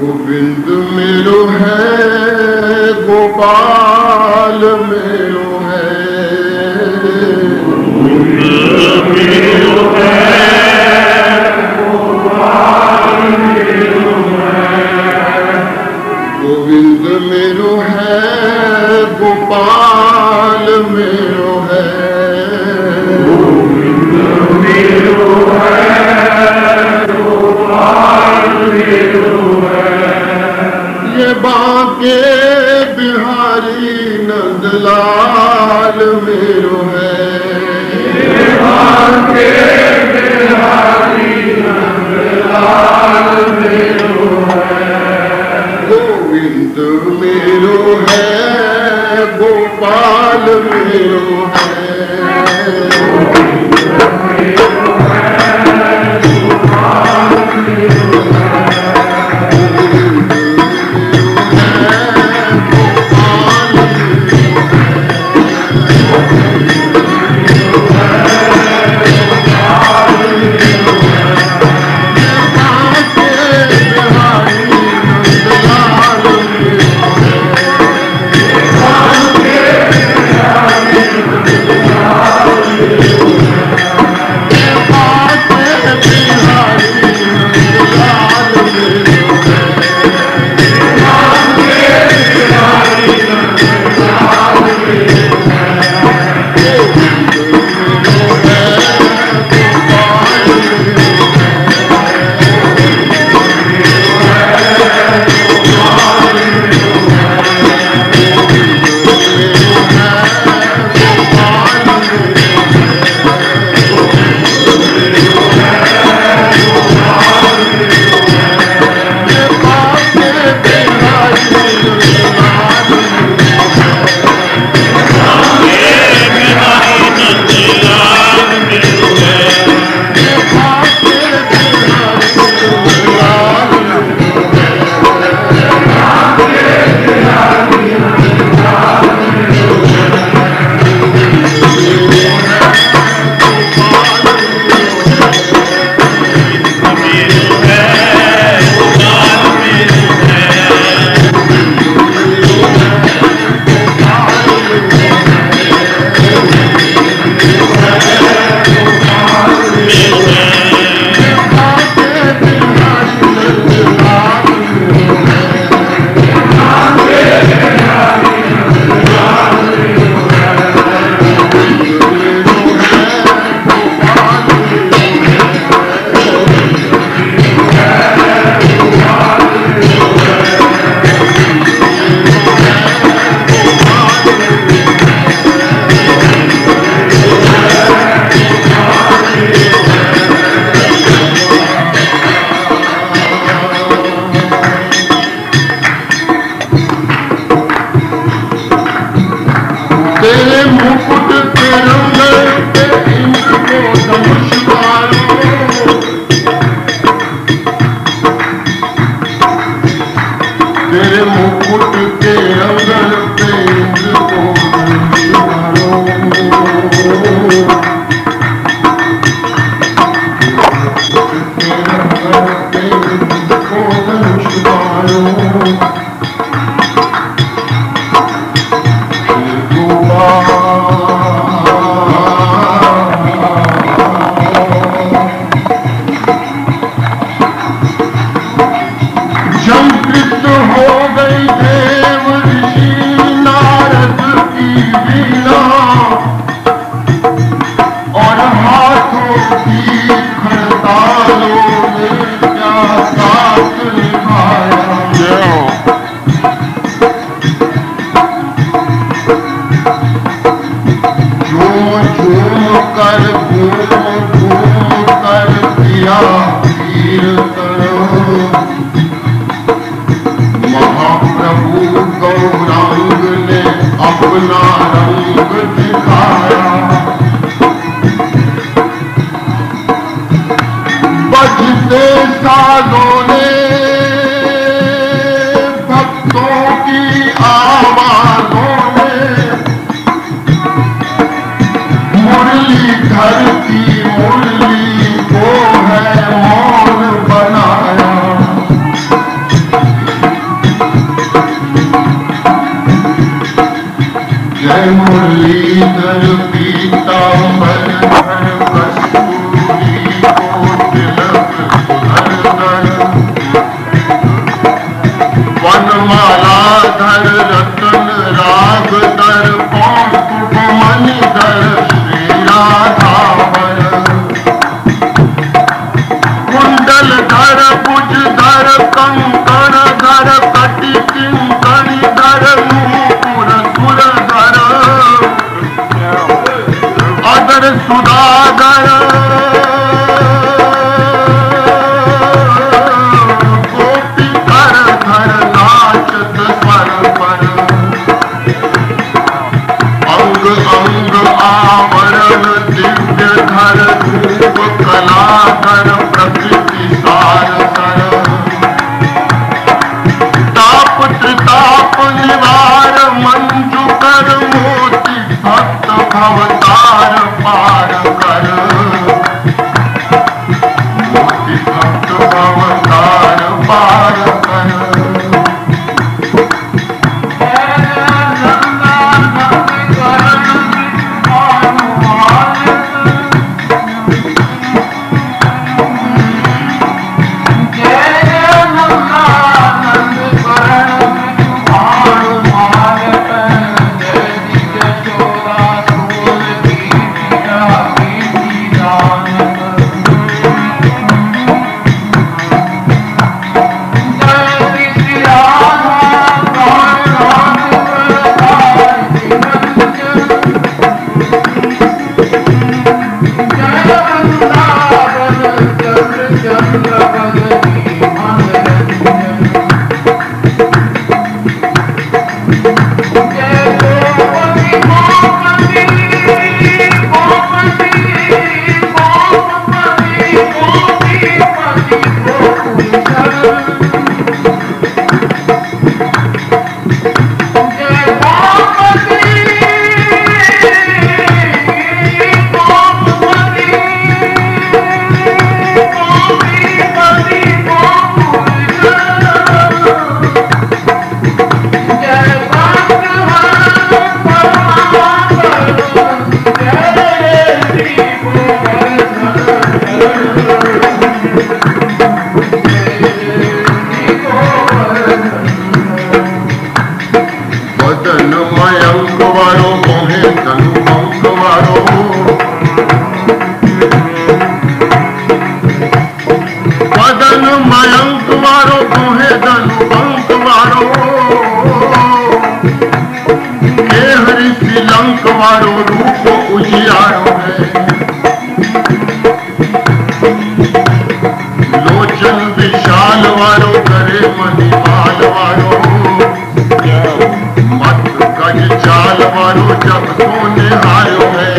गोविंद मेरो है, गोपाल मेरो है, गोविंद मेरो है, गोपाल मेरो है, गोविंद मेरो है, गोपाल मेरो है, गोविंद मेरो है, गोपाल मेरो है। ये बांके बिहारी नंदलाल मेरो है, ये बांके बिहारी नंदलाल मेरो है, गोविंद मेरो है, गोपाल मेरो है, जिसे साजों ने भक्तों की आवाजों ने मुरलीधर की मुरली को है मौन बनाया। जय मुरलीधर पीतांबर धर कस्तूरी को तिलक सुधर वनमाला धर रतन राग धर कौतुक मणि धर श्री राधावर कुंडल धर कुज धर कंकण धर कटि किंकणी धर नूपुर सुर धर अदर सुधागर गोपी धर धर नाचत स्वर पर अंग अंग आवरण दिव्य धर रूप कला धर प्रकृति सार धर ताप त्रिताप निवार मंजु कर मोति भक्त भवतार पार कर मोति भक्त भवतार पार कर। वारो रूप उजियारो है लोचन विशाल वारो करे मणिमाल वारो मत गज चाल वारो जब सोने आयो है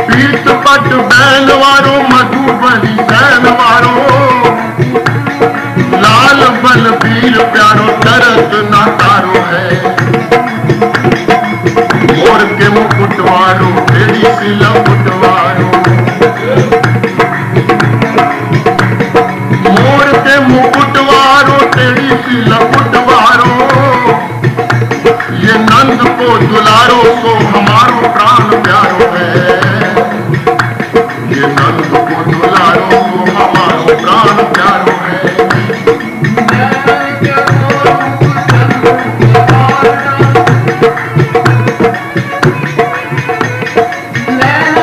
पीठ पट बैल वारो मधुबनी सैन वारो लाल बल वीर प्यारो तरत ना तारो है मोर के मुकुट वारो तेरी सिला मुटवारो मोर के मुकुट वारो तेरी सिला मुटवारो ये नंद को दुलारो सो हमारो प्राण प्यारो है ये नंद को दुलारो सो हमारो प्राण प्यारो है। Let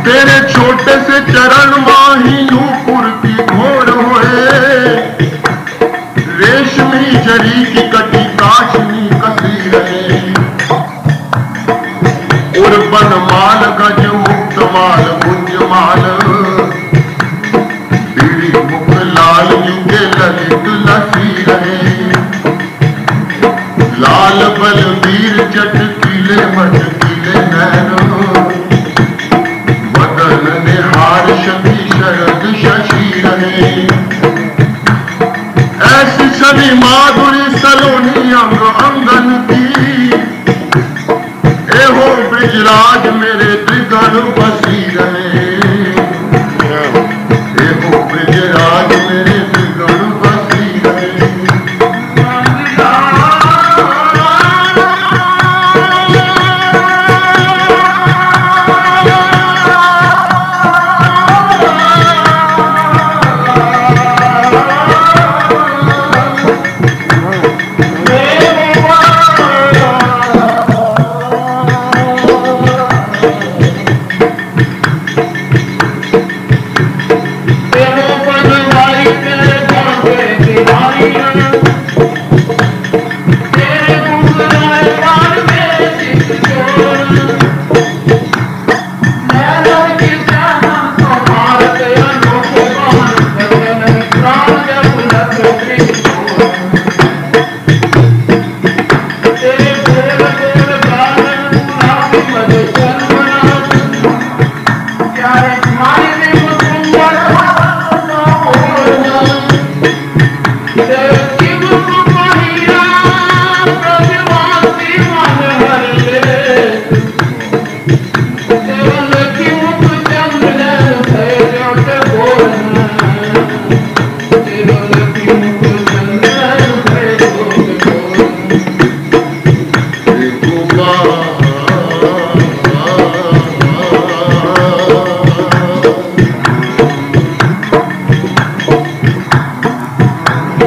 तेरे छोटे से चरण माही नूपुर की घोर होए, रेशमी जरी की कटी काशनी कसी रहे, और बनमाल गज मुक्त माल गुंज माल, पीड़ी मुख लाल युगे ललित लसी रहे, लाल बलबीर चटकीले मटकीले नैन, वदन निहार शमी शरद शशि रहे, ऐसी छवि माधुरी सलोनी अंग अंगन की, एहो ब्रिजराज मेरे त्रिगण बसी रहे, एहो ब्रिजराज मेरे त्रिगण बसी रहे।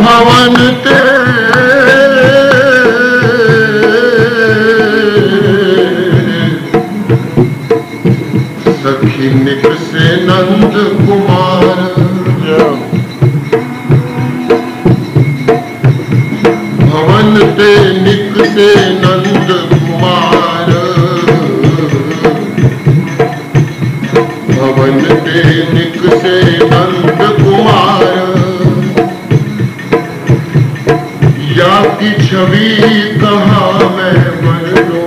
भवन ते सखी निक से नंद कुमार, भवन ते निक से नंद कुमार, भवन ते निक से नंद कुमार, या की छवि कहाँ मैं बनो,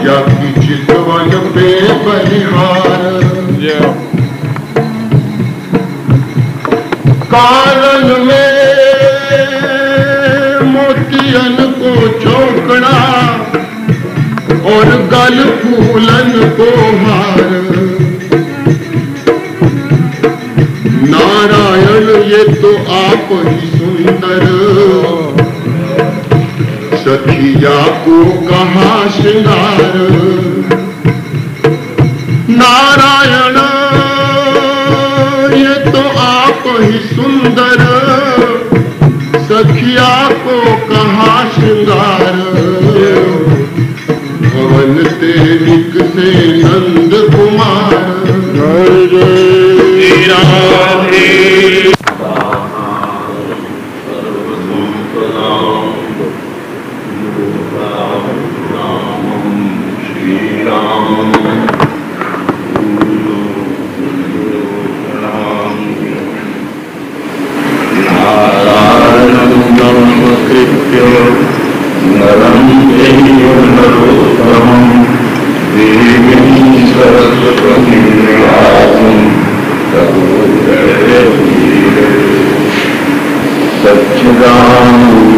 या की चितवन पे बलिहार, कानन में मोतियन को चौकड़ा, और गल फूलन को हार, नारायण ये तो आप ही सुंदर, सखिया को कहा श्रृंगार, नारायण ये तो आप ही सुंदर, सखिया को कहा श्रृंगार, भवन ते निक से नंद कुमार। जय जय राधे।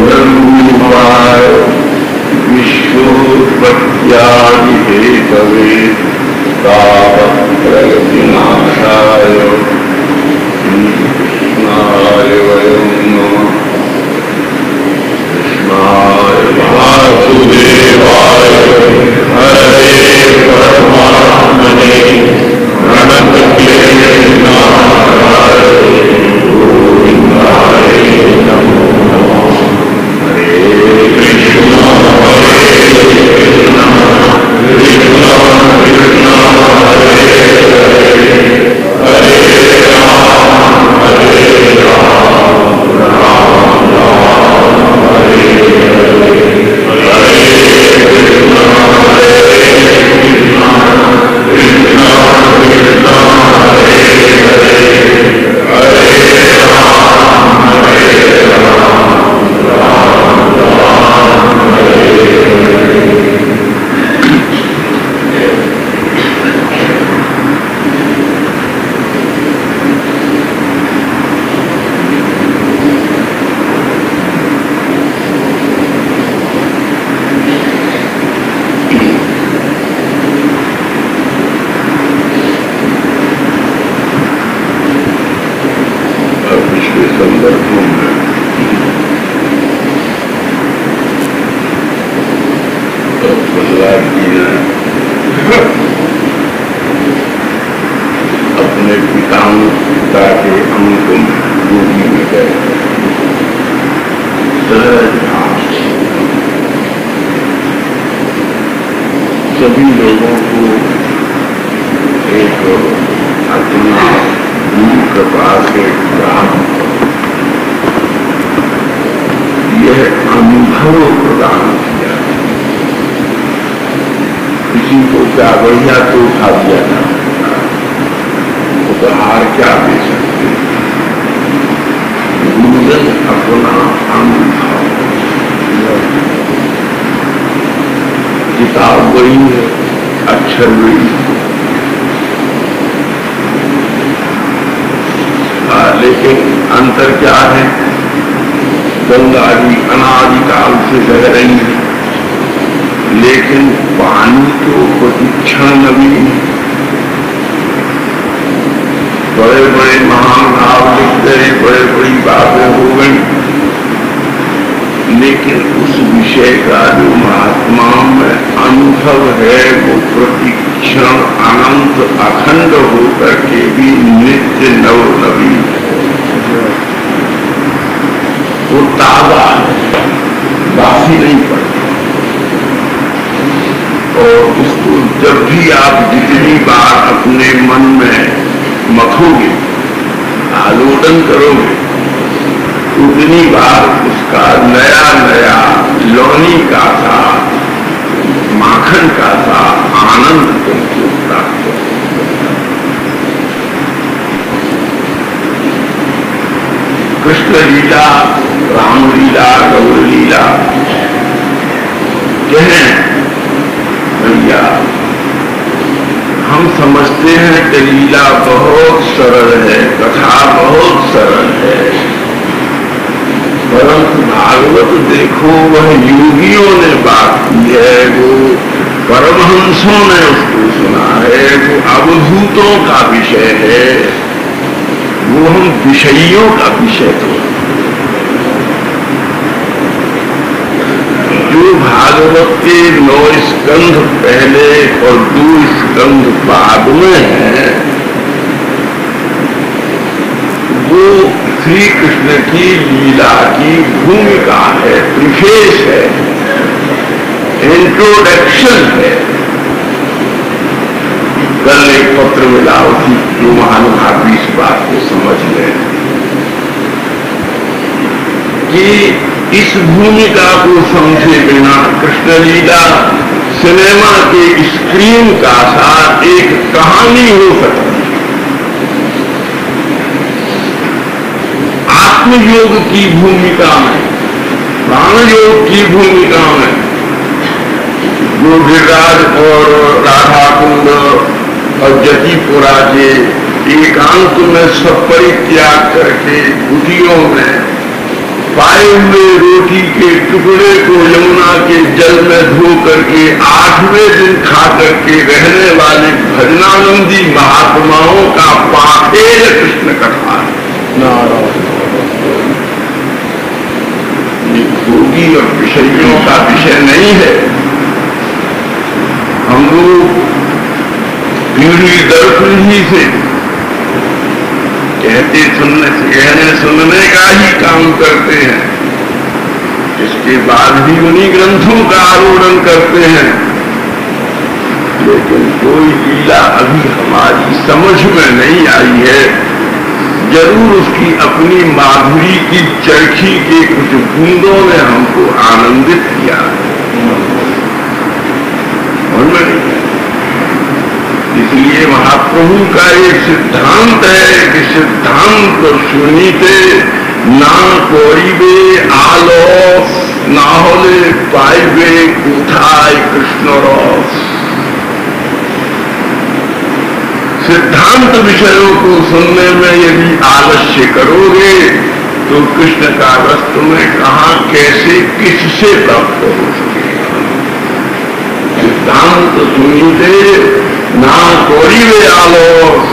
सच्चिदानंदरूपाय विश्वोत्पत्त्यादिहेतवे तापत्रयविनाशाय कृष्णाय वयं नमः। कृष्णाय वासुदेवाय हरे परमात्मने प्रणतक्लेशनाशाय के संदर्भों में प्रहलाद जी ने अपने पिता के अनुपम योगी में गए। सभी लोगों को एक अपना गुरु कृपा से प्राप्त यह अनुभव प्रदान किया। किसी को क्या बढ़िया तो उठा दिया था, उपहार क्या दे सकते। गुरुजन अपना अनुभव, किताब वही है, अक्षर वही, लेकिन अंतर क्या है? गंगा जी अनादिकाल से बह रही है, लेकिन पानी तो प्रतिक्षण नवीन। बड़े बड़े महान भाव लिख गए, बड़े बड़ी बातें हो गई, लेकिन उस विषय का जो महात्माओं में अनुभव है वो प्रतिक्षण अनंत अखंड होकर के भी नित्य नव नवीन है। वो ताजा है, बासी नहीं पड़ता। और उसको जब भी आप जितनी बार अपने मन में मथोगे, आलोडन करोगे, उतनी बार उसका नया नया लौनी का सा, माखन का सा आनंद तुमको प्राप्त हो। कृष्ण लीला, राम लीला, गौर लीला कहें भैया, हम समझते हैं कि लीला बहुत सरल है, कथा बहुत सरल है, परंतु भागवत देखो वह योगियों ने बात की है, वो परमहंसों ने उसको सुना है, वो अवधूतों का विषय है, वो हम विषयों का विषय तो। जो भागवत के 9 स्कंध पहले और 2 स्कंध बाद में है, वो श्री कृष्ण की लीला की भूमिका है, प्रिफेस है, इंट्रोडक्शन है। कल एक पत्र मिला, उसी जो महानुभावी इस बात को समझ लें कि इस भूमिका को समझे बिना कृष्ण लीला सिनेमा के स्क्रीन का साथ एक कहानी हो सकती है। आत्मयोग की भूमिका में, प्राण योग की भूमिका में जो गिरिराज और राधा कुंड और जतिपुरा के एकांत में सब परित्याग करके कुटियों में पाए हुए रोटी के टुकड़े को यमुना के जल में धो करके 8वें दिन खा करके रहने वाले भजनानंदी महात्माओं का पाठेय कृष्ण कथा है। ये भोगी और विषयों का विषय नहीं है। हम लोग पीढ़ी दर पीढ़ी से कहने सुनने का ही काम करते हैं, इसके बाद भी उन्हीं ग्रंथों का आरोहण करते हैं, लेकिन कोई लीला अभी हमारी समझ में नहीं आई है। जरूर उसकी अपनी माधुरी की चरखी के कुछ बूंदों ने हमको आनंदित किया है, इसलिए महाप्रभु का एक सिद्धांत है कि सिद्धांत सुनीते ना कोरीबे आलोस ना होले पाइबे कुठाय कृष्ण रस। सिद्धांत विषयों को सुनने में यदि आलस्य करोगे तो कृष्ण का रस तुम्हें कहां कैसे किससे प्राप्त हो सकेगा। सिद्धांत सुनीते ना कोरीबे आलोस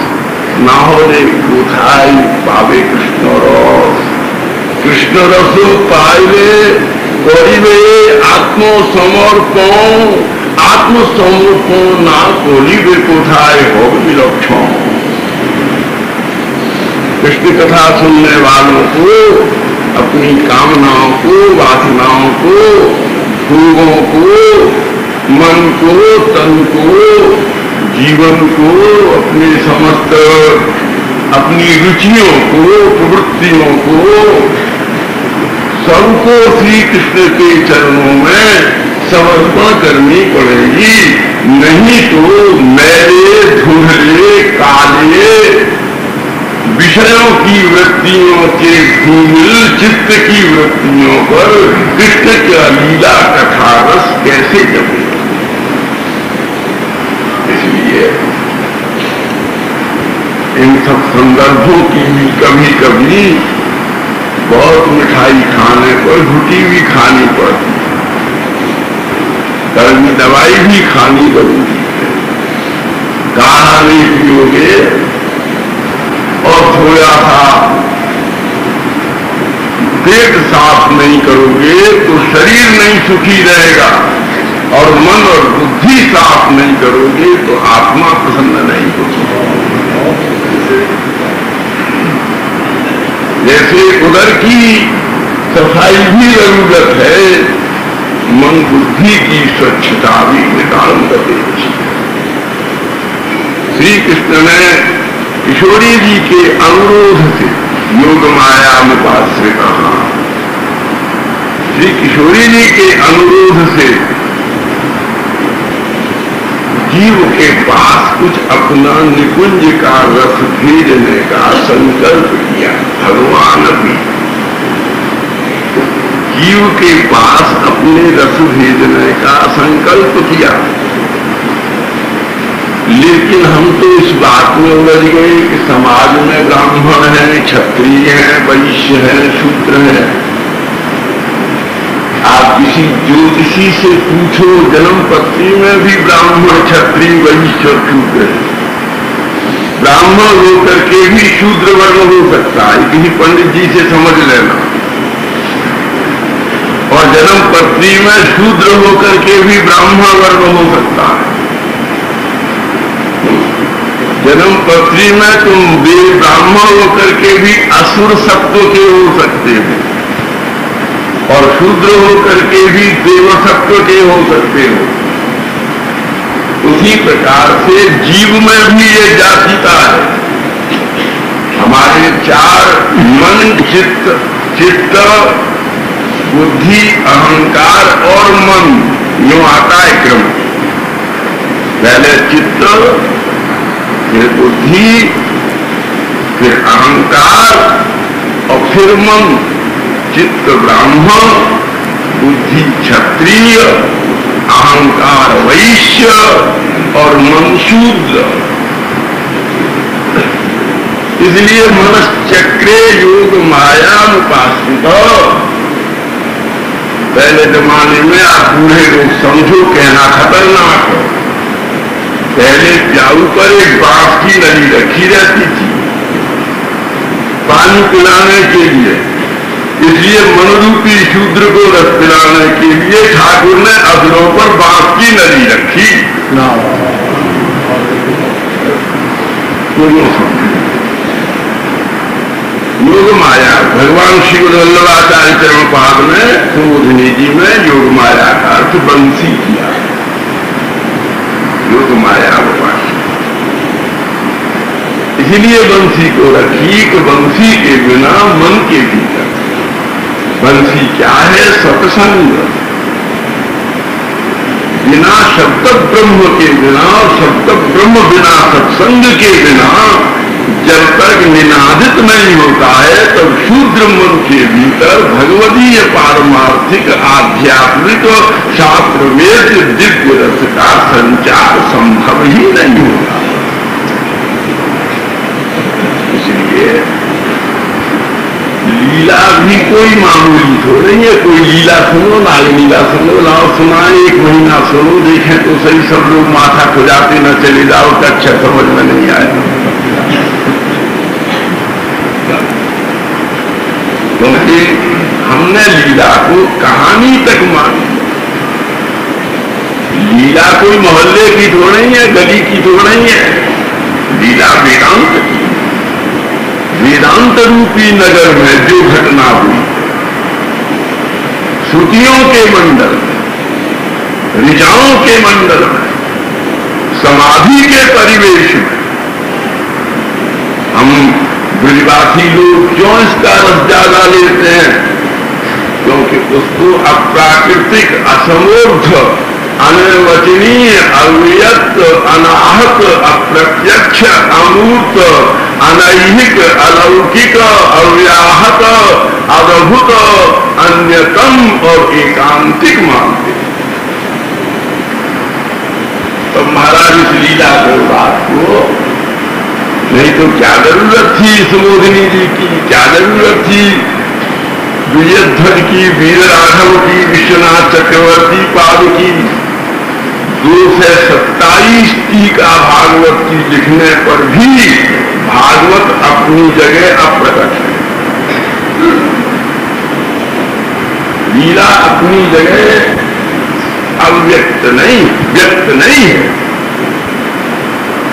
ना होले कुठाय पावे कृष्ण रस। कृष्ण रस पाइले करिबे आत्मसमर्पण, आत्मसमर्पण ना करिबे कोठाय हो विलक्षण। कृष्ण कथा सुनने वालों को अपनी कामनाओं को, वासनाओं को, भोगों को, मन को, तन को, जीवन को, अपने समस्त अपनी रुचियों को, प्रवृत्तियों को, सबको श्री कृष्ण के चरणों में समर्पण करनी पड़ेगी। नहीं तो मैले धुंधले काले विषयों की वृत्तियों के धूमिल चित्त की वृत्तियों पर कृष्ण का लीला कथा रस कैसे जमे। इसलिए इन सब संदर्भों की भी कभी कभी बहुत मिठाई खाने पर घुटी भी खानी पड़ती, गर्मी दवाई भी खानी जरूरी है। काढ़ा नहीं पियोगे और थोड़ा सा पेट साफ नहीं करोगे तो शरीर नहीं सुखी रहेगा, और मन और बुद्धि साफ नहीं करोगे तो आत्मा प्रसन्न नहीं होगी। जैसे उदर की सफाई भी जरूरत है, मन बुद्धि की स्वच्छता भी नितांत अपेक्षित है। श्री कृष्ण ने किशोरी जी के अनुरोध से योग माया मुपास्य कहा। श्री किशोरी जी के अनुरोध से जीव के पास कुछ अपना निकुंज का रस भेजने का संकल्प किया। भगवान भी जीव के पास अपने रस भेजने का संकल्प किया, लेकिन हम तो इस बात में उलझ गए कि समाज में ब्राह्मण हैं, क्षत्रिय हैं, वैश्य हैं, शूद्र हैं। आप किसी ज्योतिषी से पूछो, जन्म पत्री में भी ब्राह्मण, क्षत्रिय, वैश्य और शूद्र है। ब्राह्मण होकर के भी शूद्र वर्ण हो सकता है, किसी पंडित जी से समझ लेना। और जन्म पत्री में शूद्र होकर के भी ब्राह्मण वर्ण हो सकता है। जन्म पत्री में तुम ब्राह्मण होकर के भी असुर सत्व के हो सकते हो, और शूद्र होकर के भी देव सत्व के हो सकते हो। उसी प्रकार से जीव में भी ये जातिता है। हमारे चार मन, चित्त, बुद्धि, अहंकार और मन, यूं आता है क्रम। पहले चित्त, फिर बुद्धि, फिर अहंकार और फिर मन। चित्त ब्राह्मण, बुद्धि क्षत्रिय, अहंकार वैश्य और मन शूद्र। इसलिए मनश्चक्रे योग माया उपासित। पहले जमाने में आप बूढ़े लोग समझो, कहना खतरनाक है। पहले प्याऊ पर एक बांस की नली रखी रहती थी पानी पिलाने के लिए। इसलिए मनरूपी शूद्र को रस पिलाने के लिए ठाकुर ने अधरों पर बांस की नली रखी। योग माया, भगवान श्री वल्लभाचार्य चरणपाद में सुबोधिनी जी में योग माया का अर्थ बंसी किया। योग माया उपासना, इसीलिए बंसी को रखी कि बंसी के बिना मन के भीतर। बंसी क्या है? सत्संग। बिना शब्द ब्रह्म के बिना, शब्द ब्रह्म बिना सत्संग के बिना जब तक निनादित नहीं होता है तब शूद्र मन के भीतर भगवदीय पारमार्थिक आध्यात्मिक शास्त्र वेद दिव्य रस का संचार संभव ही नहीं होता। इसलिए लीला भी कोई मामूली तो नहीं है। कोई लीला सुनो, नाग लीला सुनो, लाओ सुनाए, 1 महीना सुनो, देखें तो सही, सब लोग माथा खुजाते न चले जाओ तो अच्छा समझ में नहीं आए। क्योंकि हमने लीला को कहानी तक मानी। लीला कोई मोहल्ले की तो नहीं है, गली की तो नहीं है, लीला वेदांत की। वेदांत रूपी नगर में जो घटना हुई, श्रुतियों के मंडल में, ऋचाओं के मंडल में, समाधि के परिवेश में, हम ब्रजवासी लोग क्यों इसका रस ज्यादा लेते हैं? क्योंकि उसको अप्राकृतिक, असमूर्ध, अनिर्वचनीय, अव्यक्त, अनाहत, अप्रत्यक्ष, अमूर्त, अनैहिक, अलौकिक, अव्याहत, अद्भुत, अन्यतम और एकांतिक मानते। तो महाराज इस लीला के बात को, नहीं तो क्या जरूरत थी सुबोधिनी जी की, क्या जरूरत थी विजयध्वज की, वीर राघव की, विश्वनाथ चक्रवर्ती पाद की, 227 टीका भागवत की लिखने पर भी भागवत अपनी जगह अप्रकट है, लीला अपनी जगह अव्यक्त नहीं, व्यक्त नहीं है।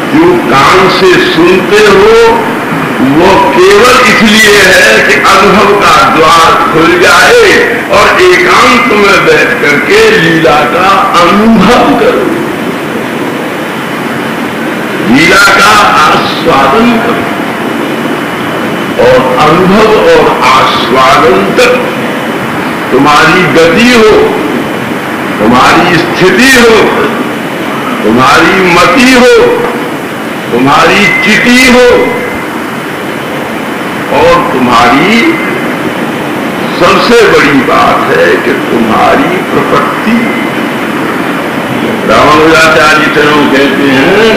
जो कान से सुनते हो वो केवल इसलिए है कि अनुभव का द्वार खुल जाए और एकांत में बैठ करके लीला का अनुभव करो, लीला का आस्वादन करो। और अनुभव और आस्वादन तक तुम्हारी गति हो, तुम्हारी स्थिति हो, तुम्हारी मति हो, तुम्हारी चिति हो और तुम्हारी सबसे बड़ी बात है कि तुम्हारी प्रपत्ति। रामानुजाचार्य चरणों कहते हैं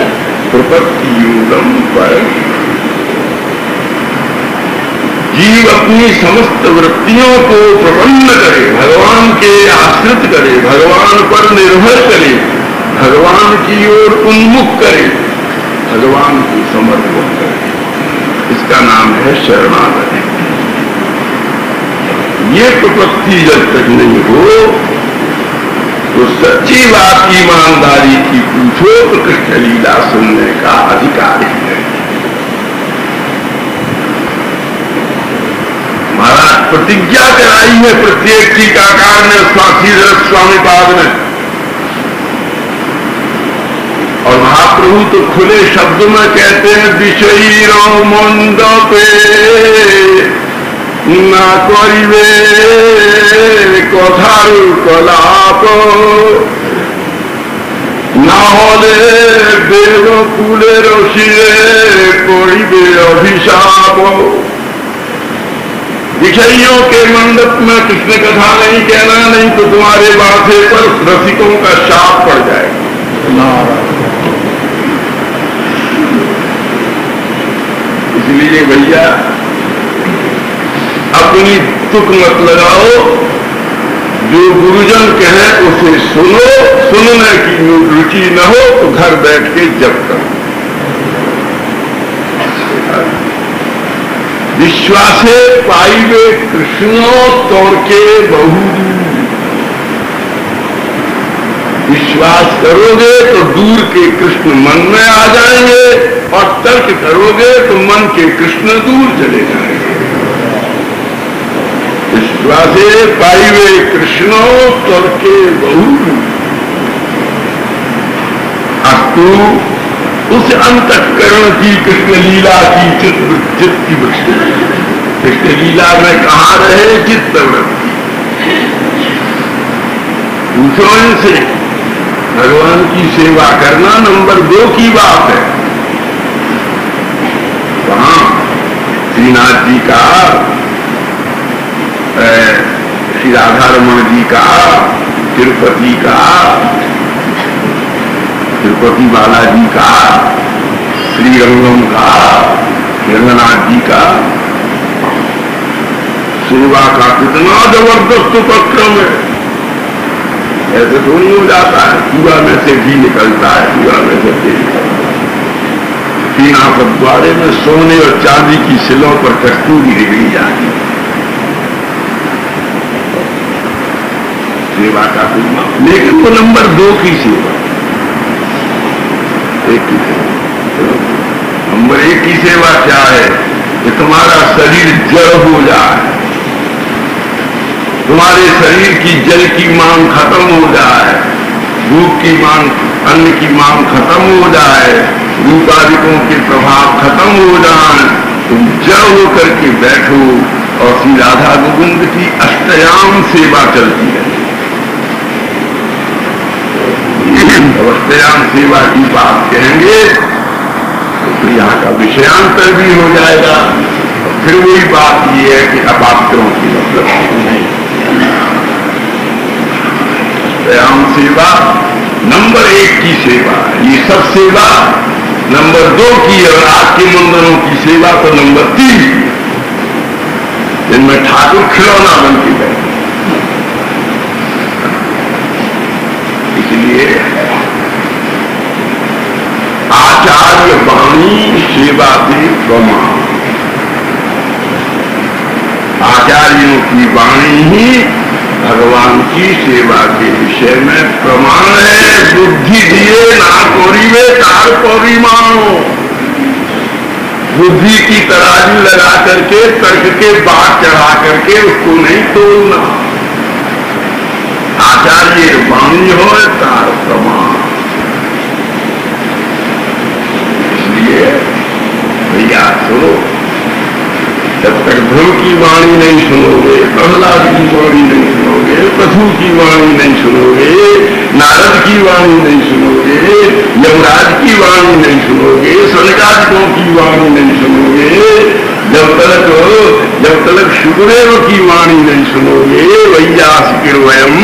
प्रपत्ति योगम पर। जीव अपनी समस्त वृत्तियों को प्रपन्न करे, भगवान के आश्रित करे, भगवान पर निर्भर करे, भगवान की ओर उन्मुख करे, भगवान को समर्पण करे। इसका नाम है शरणागति। ये प्रपत्ति जब तक नहीं हो तो सच्ची बात ईमानदारी की पूछो तो कृष्ण लीला सुनने का अधिकार ही नहीं। महाराज प्रतिज्ञा कराई है प्रत्येक टीकाकार ने, स्वामीधर स्वामी पाद ने, और महाप्रभु तो खुले शब्द में कहते हैं विषयीरो मंडपे ना करिवे कथार कलाप ना होले देव कुले रसिए करिवे अभिशाप। विषयों के मंडप में कृष्ण कथा नहीं कहना, नहीं तो तुम्हारे माथे पर रसिकों का शाप पड़ जाएगा। इसलिए भैया अपनी तुक मत लगाओ, जो गुरुजन कहे उसे सुनो, सुनने की रुचि न हो तो घर बैठ के जप करो। विश्वासे पाइबे कृष्णो तोड़ के बहु। विश्वास करोगे तो दूर के कृष्ण मन में आ जाएंगे और तर्क करोगे तो मन के कृष्ण दूर चले जाएंगे। विश्वासे पाइबे कृष्णो तोड़ के बहु। अब तू उस अंतःकरण की कृष्ण लीला की चित्त की वृत्ति, कृष्ण लीला में कहाँ रहे चित्त वृत्ति, पूछो इनसे। भगवान की सेवा करना नंबर 2 की बात है। वहां श्रीनाथ जी का, श्री राधा रमण जी का, तिरुपति का, तिरुपति बालाजी का, श्रीरंगम का, रंगनाथ जी का सेवा का कितना जबरदस्त उपक्रम है। ऐसे थोड़ी हो जाता है, कुआ में से घी निकलता है, कुआ में से तेल निकलता है। 3 पखवाड़े में सोने और चांदी की सिलों पर कस्तूरी निकली जाती है। सेवा का कोई मामला, लेकिन वो नंबर 2 की सेवा, एक की सेवा। नंबर 1 की सेवा क्या है कि तुम्हारा शरीर जड़ हो जाए, तुम्हारे शरीर की जल की मांग खत्म हो जाए, भूख की मांग, अन्न की मांग खत्म हो जाए, रूपादिकों के प्रभाव खत्म हो जाए, तुम जड़ होकर के बैठो और श्री राधा गोविंद की अष्टयाम सेवा चलती है। अष्टयाम सेवा की बात कहेंगे तो यहाँ का विषयांतर भी हो जाएगा। फिर वही बात ये है कि अपात्रों की मतलब नहीं। अष्टयाम सेवा नंबर 1 की सेवा, ये सब सेवा नंबर 2 की, और आपके मंदिरों की सेवा तो नंबर 3 की, जिनमें ठाकुर खिलौना बन के बैठे। इसलिए आचार्य वाणी सेवा से प्रमाण, आचार्यों की वाणी ही भगवान की सेवा के विषय में प्रमाण है। बुद्धि दिए ना कोरीवे तार परिमाणो, बुद्धि की तराजू लगा करके तर्क के बात चढ़ा करके उसको नहीं तोड़ना। आचार्य वाणी हो तार प्रमाण। इसलिए भैया सुनो, जब तक ध्रुव की वाणी नहीं सुनोगे, प्रहलाद की वाणी नहीं सुनोगे, पशु की वाणी नहीं सुनोगे, नारद की वाणी नहीं सुनोगे, यमराज की वाणी नहीं सुनोगे, स्वर्गादिकों की वाणी नहीं सुनोगे, जब तक शुक्रदेव की वाणी नहीं सुनोगे, वैयासिकिर्वयम,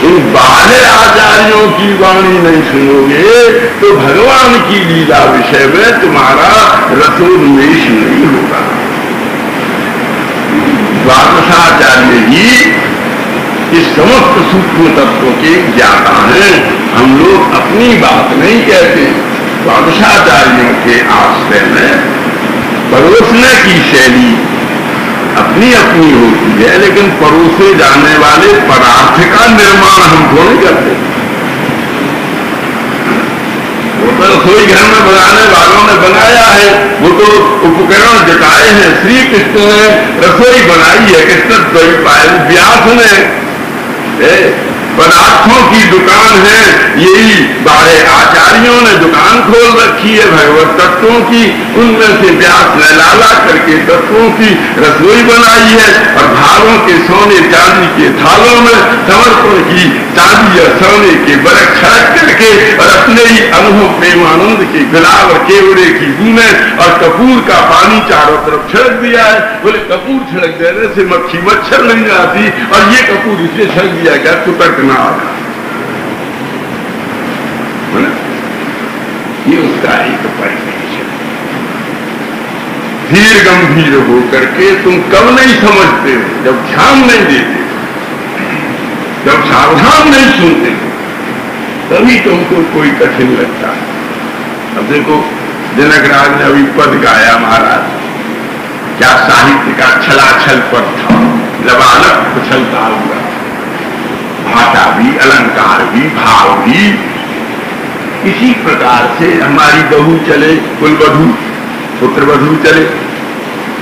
इन बाह्य आचार्यों की वाणी नहीं सुनोगे, तो भगवान की लीला विषय में तुम्हारा रसोन्मेष नहीं होगा। द्वादशाचार्य ही इस समस्त सूक्ष्म तत्वों के ज्ञाता हैं। हम लोग अपनी बात नहीं कहते, द्वादशाचार्यों के आश्रय में परोसने की शैली अपनी अपनी होती है, लेकिन परोसे जाने वाले पदार्थ का निर्माण हम थोड़ी करते। वो तो रसोई घर में बनाने वालों ने बनाया है, वो तो उपकरण जुटाए हैं। श्री कृष्ण ने रसोई बनाई है, कृष्ण द्वैपायन व्यास ने पदार्थों की दुकान है, यही बारे आचार्यों ने दुकान खोल रखी है भगवत तत्वों की। उनमें से व्यास ने लाला करके तत्वों की रसोई बनाई है, और भावों के सोने चांदी के थालों में समर्पण की चांदी और सोने के बरक छड़क करके, और अपने ही अनुभव प्रेमानंद के गुलाब और केवड़े की बूंदें और कपूर का पानी चारों तरफ छिड़क दिया है। बोले कपूर छिड़क देने से मक्खी मच्छर नहीं आती, और ये कपूर इसलिए छिड़क दिया गया कुतर्क ना आया। ये उसका एक परिवेश है। धीर गंभीर होकर के तुम कब नहीं समझते हो, जब ध्यान नहीं देते, जब सावधान नहीं सुनते, तभी तुमको कोई कठिन लगता है। अब देखो, जनकराज ने अभी पद गाया महाराज, क्या साहित्य का छलाछल पद था, लबालक उछलता हुआ, भाषा भी, अलंकार भी, भाव भी। इसी प्रकार से हमारी बहू चले, कुलवधू पुत्रवधू चले,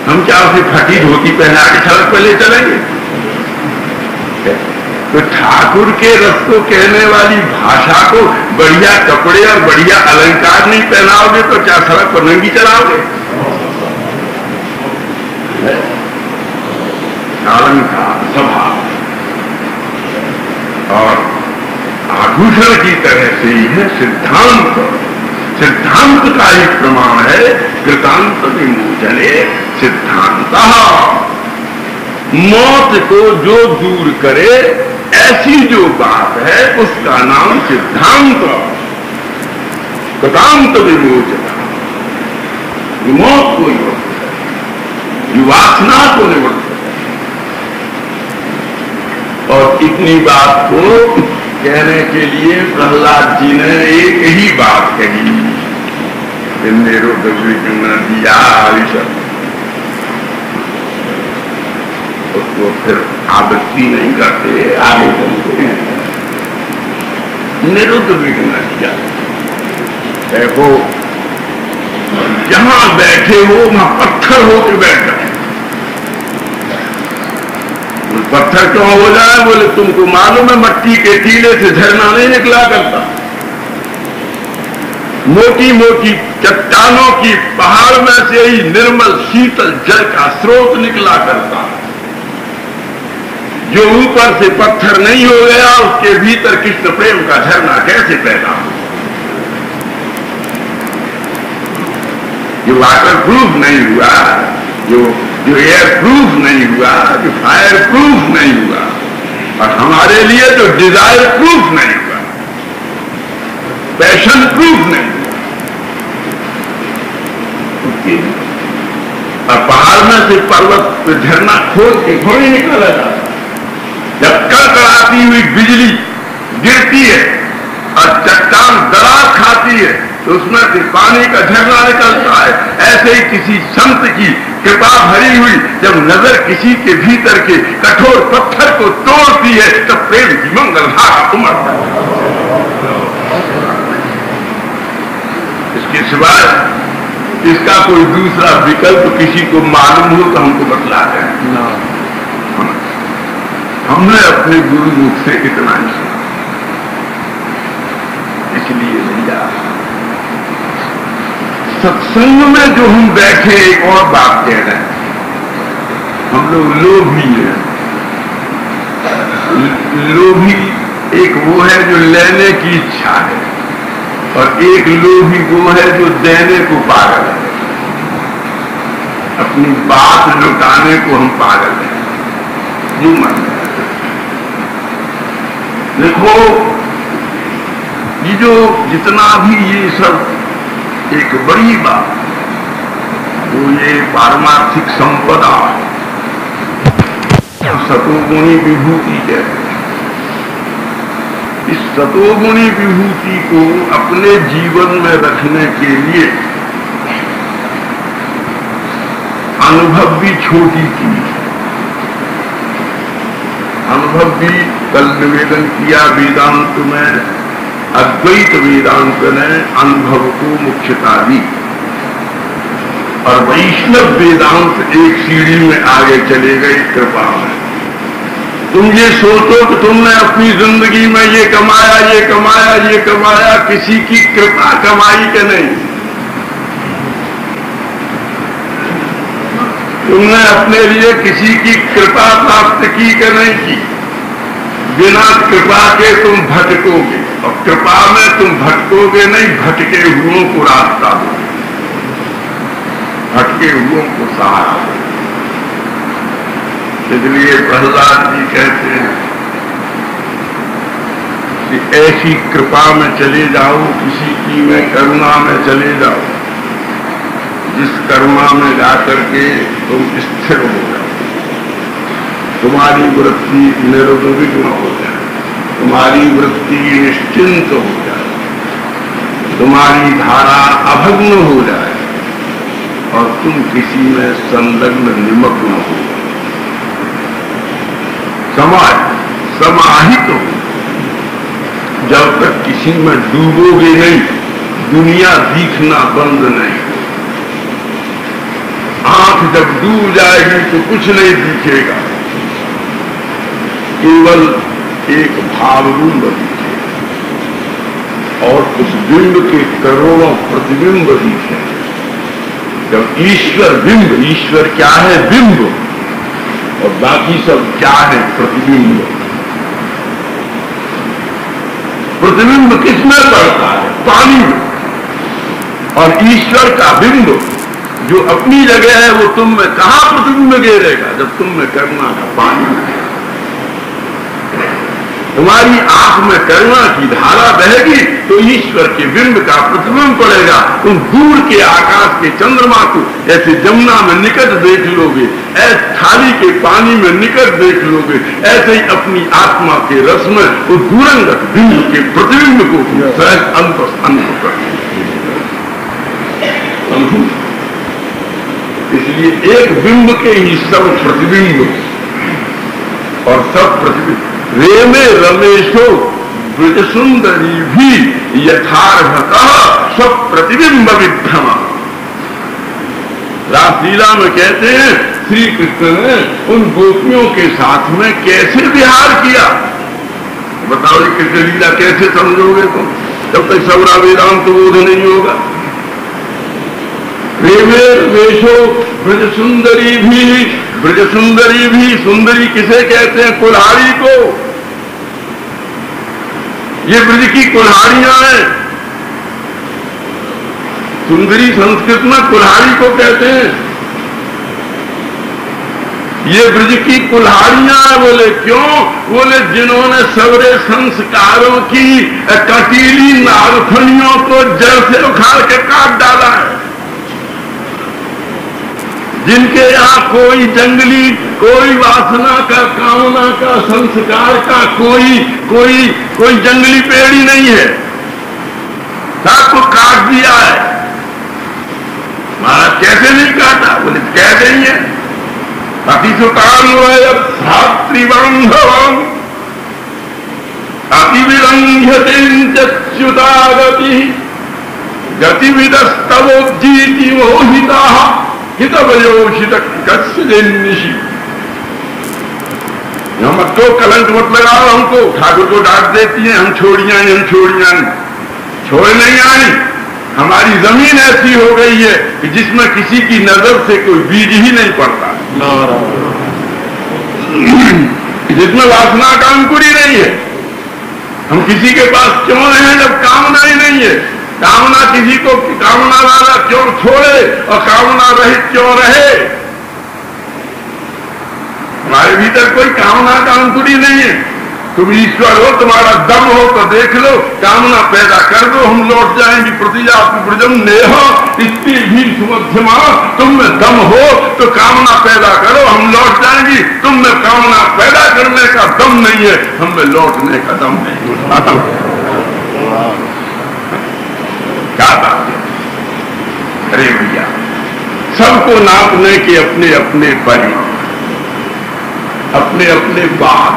हम क्या उसे फटी धोती पहना के सड़क पर ले चलेंगे? तो ठाकुर के रस को कहने वाली भाषा को बढ़िया कपड़े और बढ़िया अलंकार नहीं पहनाओगे तो क्या सड़क पर नंगी चलाओगे? अलंकार, सभा और आभूषण की तरह से ही है सिद्धांत। सिद्धांत का एक प्रमाण है कृतांत विमोचने सिद्धांत। मौत को जो दूर करे ऐसी जो बात है उसका नाम सिद्धांत। कृतांत विमोचन, मौत को वासना को निवृत्त। और इतनी बात को कहने के लिए प्रहलाद जी ने एक ही बात कही, मेरो दिया वो फिर आवृत्ति नहीं करते, आगे चलते हैं। निरुद्ध विघ्न किया। देखो जहां बैठे हो वहां पत्थर होकर बैठ जाए। पत्थर क्यों हो जाए? बोले तुमको मालूम है मट्टी के टीले से झरना नहीं निकला करता, मोटी मोटी चट्टानों की पहाड़ में से ही निर्मल शीतल जल का स्रोत निकला करता। जो ऊपर से पत्थर नहीं हो गया उसके भीतर कृष्ण प्रेम का झरना कैसे पैदा हो? जो वाटर प्रूफ नहीं हुआ, जो एयर प्रूफ नहीं हुआ, जो फायर प्रूफ नहीं हुआ, और हमारे लिए तो डिजायर प्रूफ नहीं हुआ, पैशन प्रूफ नहीं हुआ। और पहाड़ में से पर्वत झरना खोद के थोड़ी निकला जाता। जब कड़कड़ाती हुई बिजली गिरती है और चट्टान दरार खाती है तो उसमें से पानी का झरना निकलता है। ऐसे ही किसी संत की कृपा भरी हुई जब नजर किसी के भीतर के कठोर पत्थर को तोड़ती है तब प्रेम की मंगलधारा उमड़ता है। इसके सिवाय इसका कोई दूसरा विकल्प किसी को मालूम हो तो हमको बतला दें। हमने अपने गुरु मुख से इतना ही सुना, इसलिए भैया सत्संग में जो हम बैठे एक और बात कह रहे हैं, हम लोग लोभी हैं। लोभी एक वो है जो लेने की इच्छा है और एक लोभी वो है जो देने को पागल है। अपनी बात लुटाने को हम पागल हैं, यूं मान देखो ये जो जितना भी ये सब एक बड़ी बात वो ये पारमार्थिक संपदा सतोगुणी विभूति कहते हैं। इस सतोगुणी विभूति को अपने जीवन में रखने के लिए अनुभव भी छोटी चीज, अनुभव भी कल निवेदन किया वेदांत में, अद्वैत वेदांत ने अनुभव को मुख्यता दी और वैष्णव वेदांत एक सीढ़ी में आगे चले गए कृपा में। तुम ये सोचो कि तुमने अपनी जिंदगी में ये कमाया ये कमाया ये कमाया, किसी की कृपा कमाई के नहीं। तुमने अपने लिए किसी की कृपा प्राप्त की कि नहीं की। बिना कृपा के तुम भटकोगे और कृपा में तुम भटकोगे नहीं, भटके हुओं को रास्ता दो, भटके हुओं को सहारा दो। इसलिए प्रहलाद जी कहते हैं कि ऐसी कृपा में चले जाओ, किसी की में करुणा में चले जाओ जिस करुणा में जाकर के तुम स्थिर हो जाओ, तुम्हारी वृत्ति निर्विघ्न हो जाए, तुम्हारी वृत्ति निश्चिंत हो जाए, तुम्हारी धारा अभग्न हो जाए और तुम किसी में संलग्न निमग्न हो, समाहित हो। जब तक किसी में डूबोगे नहीं, दुनिया दिखना बंद नहीं। आंख जब डूब जाएगी तो कुछ नहीं दिखेगा, केवल एक भावबिंब दिखेगा और उस बिंब के करोड़ों प्रतिबिंब दिखेंगे। जब ईश्वर बिंब, ईश्वर क्या है? बिंब, और बाकी सब क्या है? प्रतिबिंब। प्रतिबिंब किसमें पड़ता है? पानी में। और ईश्वर का बिंब जो अपनी जगह है वो तुम में कहां प्रतिबिंब गिरेगा? जब तुम में करुणा का पानी है। तुम्हारी आंख में करुणा की धारा बहेगी तो ईश्वर के बिंब का प्रतिबिंब पड़ेगा। तुम दूर के आकाश के चंद्रमा को ऐसे जमुना में निकट देख लोगे, ऐसे थाली के पानी में निकट देख लोगे, ऐसे ही अपनी आत्मा के रस में वो दूरंगत बिंब के प्रतिबिंब को सहज अनुभव कर। इसलिए एक बिंब के ही सब प्रतिबिंब और सब प्रतिबिंब रेमे रमेशो ब्रज सुंदरी भी यथार्थतः सब प्रतिबिंब विभ्रम। रासलीला में कहते हैं श्री कृष्ण ने उन गोपियों के साथ में कैसे विहार किया। बताओ ये कृष्ण लीला कैसे समझोगे तुम जब तक सबरा वेदांत बोध नहीं होगा। वेशो ब्रज सुंदरी भी, ब्रज सुंदरी भी, सुंदरी किसे कहते हैं? कुल्हाड़ी को। ये ब्रज की कुल्हाड़ियां हैं। सुंदरी संस्कृत में कुल्हाड़ी को कहते हैं। ये ब्रज की कुल्हाड़ियां हैं। बोले क्यों? बोले जिन्होंने सबरे संस्कारों की कटीली नारथनियों को जड़ से उखाड़ के काट डाला है। जिनके यहाँ कोई जंगली, कोई वासना का, कामना का, संस्कार का कोई जंगली पेड़ ही नहीं है, सबको काट दिया है। महाराज कैसे नहीं काटा? बोले कह रही है अतिसुतान्वय भातृबांधवम् अतिविलंघ्यते च्युतागति गतिविदस्तवोज्जीति मोहिताः हितवयोषित कस्यनिशि। हम तो कलंक मत लगाओ हमको, ठाकुर को डांट देती है हम छोड़ियां छोड़ नहीं आई। हमारी जमीन ऐसी हो गई है कि जिसमें किसी की नजर से कोई बीज ही नहीं पड़ता, जिसमें वासना का अंकुर ही नहीं है। हम किसी के पास क्यों हैं जब कामना ही नहीं है? कामना किसी को कामना वाला क्यों छोड़े और कामना रहित क्यों रहे? हमारे भीतर कोई कामना का अंकुर ही नहीं है। तुम ईश्वर हो, तुम्हारा दम हो तो देख लो, कामना पैदा कर दो, हम लौट जाएंगे। प्रतिजाति प्रजम नेह इतनी भी सुमध्यमा, तुम में दम हो तो कामना पैदा करो, हम लौट जाएंगी। तुम में कामना पैदा करने का दम नहीं है, हम में लौटने का दम नहीं है। क्या बात है? अरे भैया, सबको नापने के अपने अपने परि, अपने अपने बात,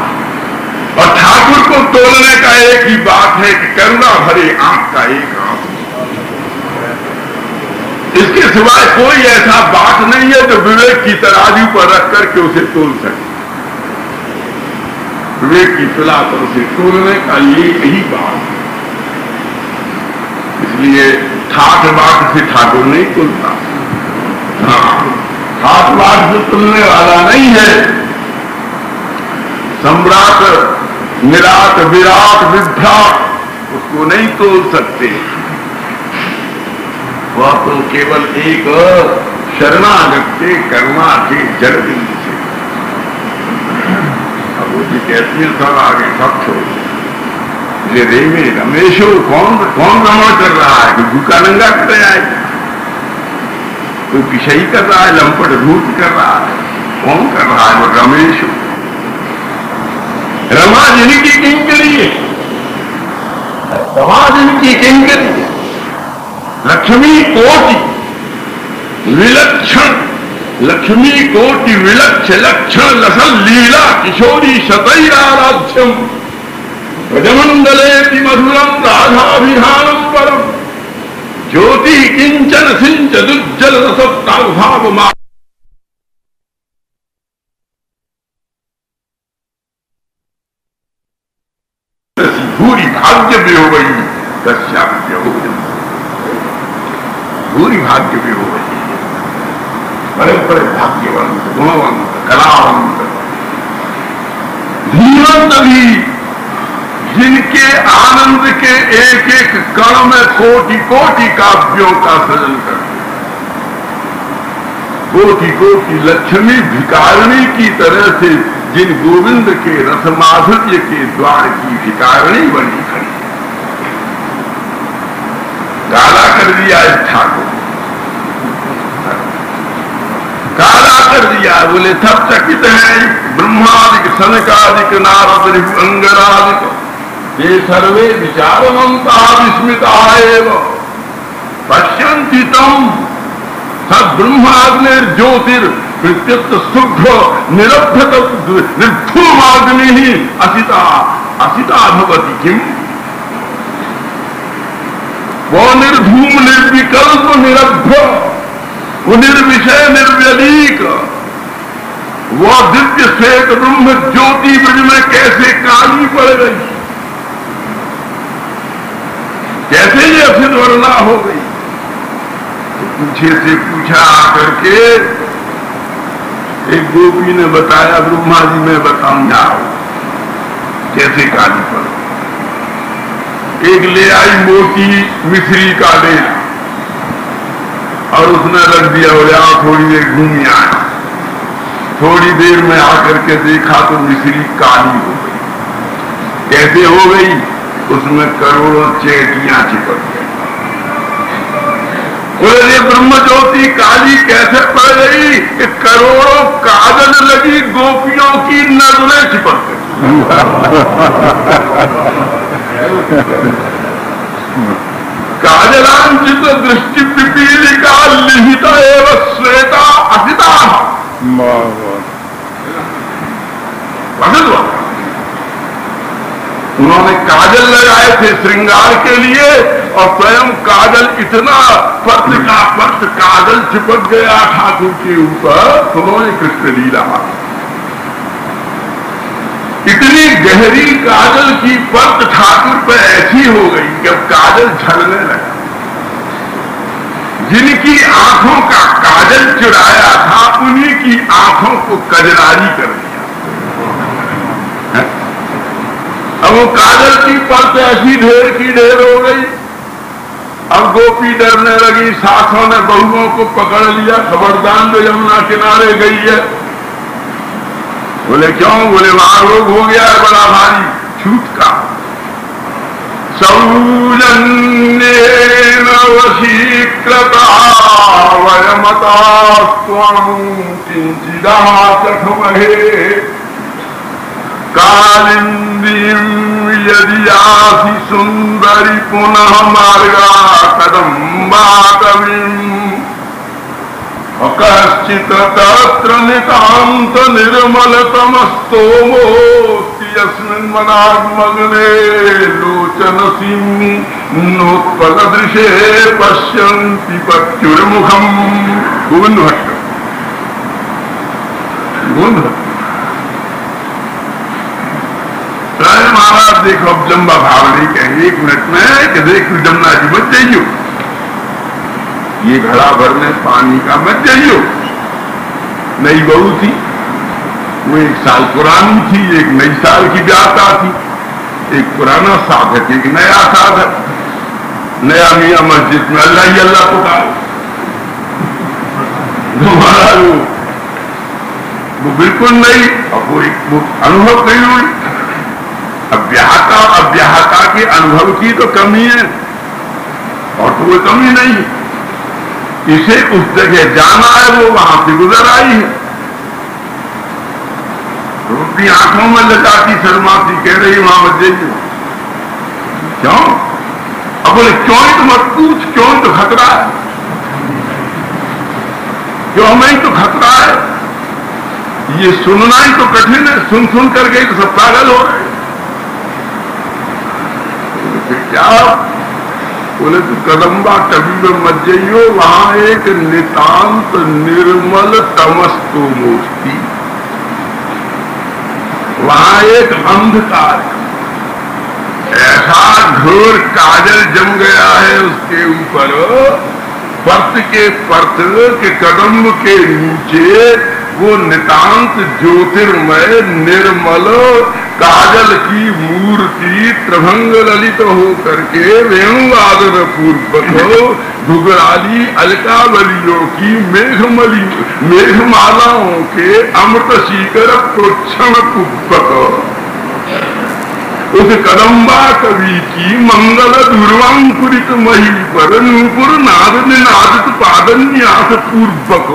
और ठाकुर को तोलने का एक ही बात है कि करुणा भरे आंख का एक आंख। इसके सिवाय कोई ऐसा बात नहीं है जो विवेक की तराजू पर रख करके उसे तोल सके। विवेक की तुला पर उसे तोलने का यही बात है। इसलिए ठाठ बाट से ठाकुर नहीं तुलता। हाँ, ठाठ बाट से तुलने वाला नहीं है। सम्राट निराट विराट विभ्राट उसको नहीं तोल सकते। वह तो केवल एक शरणागत के करुणा के जड़ बिंदु से। अब वो जी कहती है सब आगे सब छोड़। ये रेमे रमेशो कौन रमण कर रहा है? कोई भूखा नंगा कर रहा है, कोई किशई कर रहा है, लंपट भूत कर रहा है, कौन कर रहा है? वो रमेशो। रमा जिनकी किंकरी है, रमा जिनकी किंकरी है। लक्ष्मी कोटि विलक्षण, लक्ष्मी कोटि विलक्ष लक्षण लसल लीला किशोरी शतैराराध्यम ब्रजमंडलेति मधुरम राधाभिधानम परम ज्योति किंचन सिंच दुज्जल रसत्ताभाव मा। भूरी भाग्य भी हो गई कश्याप्य हो गई, भूरी भाग्य भी हो गई। बड़े बड़े भाग्यवंत, गुणवंत, कलावंत, धीमंत भी, जिनके आनंद के एक एक कण में कोटि कोटि काव्यों का सृजन करते, कोटि कोटि लक्ष्मी भिकारिणी की तरह से जिन गोविंद के रसमाधुर्य के द्वार की भिकारिणी बनी खड़ी। काला कर दिया इस ठाकुर, काला कर दिया। बोले सब चकित है ब्रह्मादिक सनकादिक नारद अंगरादिक ये सर्वे विचारवंता विस्मिता पश्यन्ति तम सब ब्रह्माग्निर्ज्योतिर प्रत्यक्त शुद्ध निरभ्यत निर्धूमाग्नि ही असिता असिता भवती किम। वो निर्धूम निर्विकल्प निरभ्य, वो निर्विषय निर्व्यलीक, वो दिव्य श्वेत ब्रह्म ज्योति ब्रज में कैसे काली पड़ गई, कैसे ये असिद्वर्णा हो गई। तो पूछे से पूछा करके एक गोपी ने बताया, ब्रह्मा जी मैं बताऊंगा कैसे काली पड़। एक ले आई मोटी मिश्री का डेरा और उसने रख दिया, बोले आओ थोड़ी देर घूम आए। थोड़ी देर में आकर के देखा तो मिश्री काली हो गई। कैसे हो गई? उसमें करोड़ों चेटियां चिपक गई। बोले ये ब्रह्म ज्योति काली कैसे पड़ गई? कि करोड़ों काजल लगी गोपियों की नजरें चिपक गई। काजलांचित दृष्टि पिपीलिका लिहिता एवं श्वेता असिता। उन्होंने काजल लगाए थे श्रृंगार के लिए और स्वयं काजल इतना पर्त का पर्त काजल चिपक गया ठाकुर के ऊपर। उन्होंने कृष्ण लीला इतनी गहरी काजल की परत ठाकुर पे ऐसी हो गई कि अब काजल झलने लगा। जिनकी आंखों का काजल चुराया था उन्हीं की आंखों को कजरारी कर दिया। अब वो काजल की परत ऐसी ढेर की ढेर हो गई। अब गोपी डरने लगी, सासों ने बहुओं को पकड़ लिया, खबरदार जो यमुना किनारे गई है। बोले क्यों? बोले वहां रोग हो गया है बड़ा भारी छूत का। सौजन्येन वशीकृता वयमता त्वं किंचिदा चठमहे कालिंदीं यदि यासि सुंदरी पुनः मार्गा कदम्बा कविम् कश्चित् तत्र नितान्त निर्मलतमस्तोमोऽस्ति यस्मिन् मनाग्मग्ने लोचनसीम्नि नोत्पलदृशे पश्यन्ति पत्युर्मुखम्। गोविंद भट्ट महाराज देखो, अब लंबा भाव नहीं कहेंगे 1 मिनट में कि देख जमुना जी मत जाइयो, ये घड़ा भरने पानी का मत जाइयो। नई बहू थी, वो 1 साल पुरानी थी, एक नई साल की ब्याहता थी। एक पुराना साधक, एक नया साधक। नया मियां मस्जिद में अल्लाह ही अल्लाह पुकारो। तुम्हारा वो बिल्कुल नहीं। अब वो अनुभव नहीं हुई। अव्याहता के अनुभव की तो कमी है और तो कोई कमी नहीं। इसे उस जगह जाना है, वो वहां से गुजर आई है। तो अपनी आंखों में लगाती शर्माती कह रही वहां मत जाइए। क्यों? अब बोले क्यों ही तो मत पूछ, क्यों तो खतरा है, क्यों हमें तो खतरा है। ये सुनना ही तो कठिन है, सुन करके तो सब पागल हो रहे। क्या? बोले तो कदम्बा कभी में मत जाइयो, वहां एक नितांत निर्मल तमस्तु मूर्ति, वहां एक अंधकार, ऐसा घोर काजल जम गया है उसके ऊपर, पर्त के कदम्ब के नीचे वो नितांत ज्योतिर्मय निर्मल काजल की मूर्ति त्रिभंग ललित हो करके वेणुवादन पूर्वक घुघराली अलकावलियों की मेघमालाओं के अमृत शिखर प्रोक्षण पूर्वक उस कदम्बा कवि की मंगल दुर्वांकुरित मही पर नूपुर नाद निनादित पादन्यास पूर्वक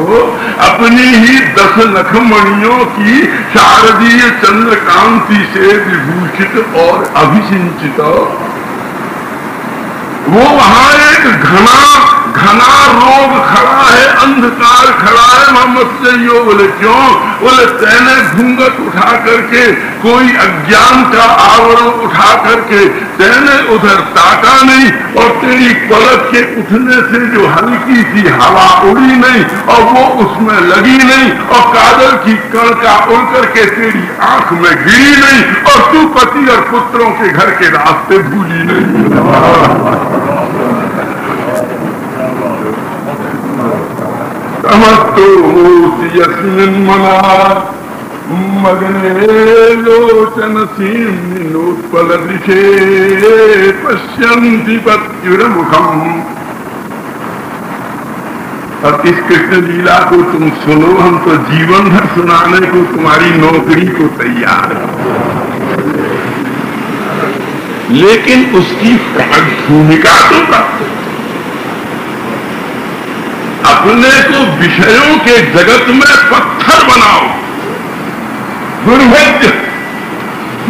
अपनी ही 10 नखमणियों की शारदीय चंद्रकांति से विभूषित और अभिसिंचित वो वहां एक घना घना रोग खड़ा है, अंधकार खड़ा है, मोहम्मद से यो। बोले क्यों? बोले तैने घूंघट उठा करके, कोई अज्ञान का आवरण उठा करके तैने उधर ताका नहीं, और तेरी पलक के उठने से जो हल्की सी हवा उड़ी नहीं और वो उसमें लगी नहीं, और काजल की कणका उड़ करके तेरी आंख में गिरी नहीं, और तू पति और पुत्रों के घर के रास्ते भूली नहीं। समस्तो मूर्ति यस्मिन्मना मगने लोचन सीम्नोत्पल दिशे पश्यन्ति पत्युर्मुखम्। अब इस कृष्ण लीला को तुम सुनो, हम तो जीवन भर सुनाने को तुम्हारी नौकरी को तैयार है, लेकिन उसकी भूमिका तो करते। अपने को विषयों के जगत में पत्थर बनाओ, दुर्भेद्य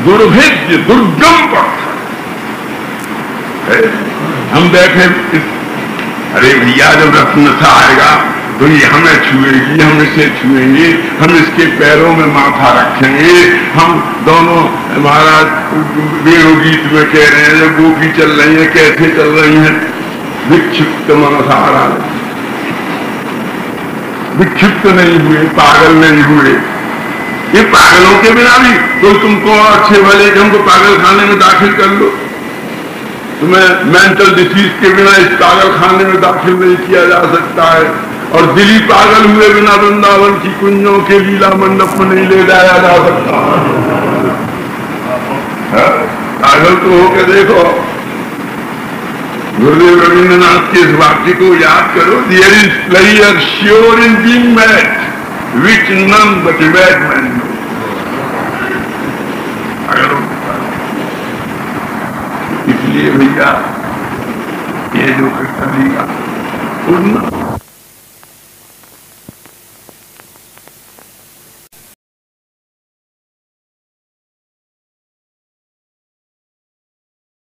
दुर्भेद्य दुर्गम पत्थर। हम देखें अरे भैया जब रत्नसा आएगा तो ये हमें छुएगी, हम इसे छुएंगे, हम इसके पैरों में माथा रखेंगे, हम दोनों महाराज वेणु गीत में कह रहे हैं जब गोपी चल रही है कैसे चल रही है, विक्षिप्त मनसारा, विक्षिप्त नहीं हुए, पागल नहीं हुए। ये पागलों के बिना भी कोई तुमको अच्छे भले कि हमको पागल खाने में दाखिल कर लो, तुम्हें मेंटल डिसीज के बिना इस पागल खाने में दाखिल नहीं किया जा सकता है, और दिली पागल हुए बिना वृंदावन की कुंजों के लीला मंडप में नहीं ले जाया जा सकता। पागल तो होकर देखो। गुरुदेव रविन्द्रनाथ के इस वाक्य को याद करो, there is pleasure sure in being mad which none but a mad man know. इसलिए भैया ये जो कृष्ण लीला